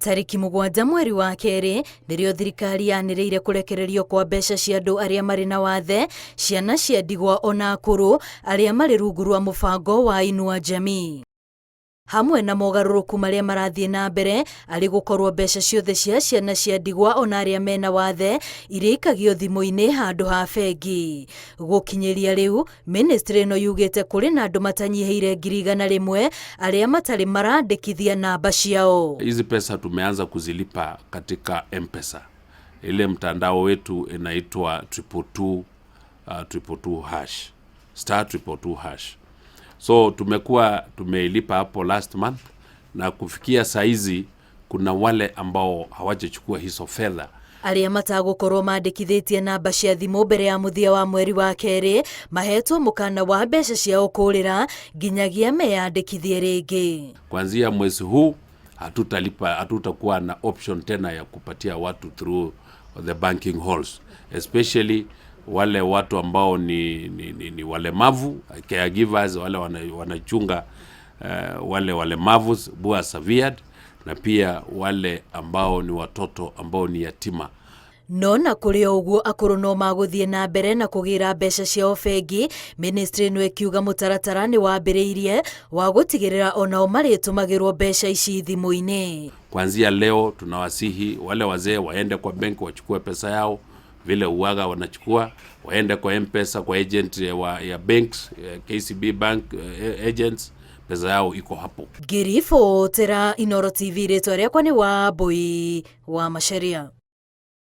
Tariki 7 mweri wa keri nirio thirikari yaniriire kurekererio kwa mbeca cia andu aria mari na wathe, ciana cia ndigwa ona akuru aria mari rungu rwa mubango wa Inua Jamii. Hamwe na mogaruruku maria marathie na mbere ari gukorwo mbeca ciothe cia ciana cia ndigwa ona aria mena wathe irikagio thimu-ini handu ha bengi. Gukinyiria riu ministry no yugite kuri na andu matanyiheire 100,000 aria matari marandikithia namba ciao. Hizi pesa tumeanza kuzilipa katika M-Pesa. Ile mtandao wetu inaitwa 222 hash *222 hash. So tumeilipa hapo last month, na kufikia saizi kuna wale ambao hawajachukua hizo fedha. Aria matagukorwo mandikithitie namba cia thimu mbere ya muthia wa mweri wa keri mahetwo mukana wa mbeca ciao kurira nginyagia meyandikithie ringi. Kuanzia mwezi huu hatutakuwa na option tena ya kupatia watu through the banking halls, especially wale watu ambao ni walemavu, caregivers, wale wanachunga wale walemavu bua severed, na pia wale ambao ni watoto ambao ni yatima. Nona kuri oguo akuru no maguthie na mbere na kugira mbeca ciao bengi, ministry no ikiuga mutaratara ni wambiriirie wa gutigirira onao maritumagirwo mbeca ici thimu-ini. Kuanzia leo tunawasihi wale wazee waende kwa benki wachukue pesa yao vile uwaga wanachukua, waende kwa M-Pesa kwa agent ya banks, KCB bank agents, pesa yao iko hapo. Girifo tera Inooro TV, retwa riakwa ni Wambui wa Macharia.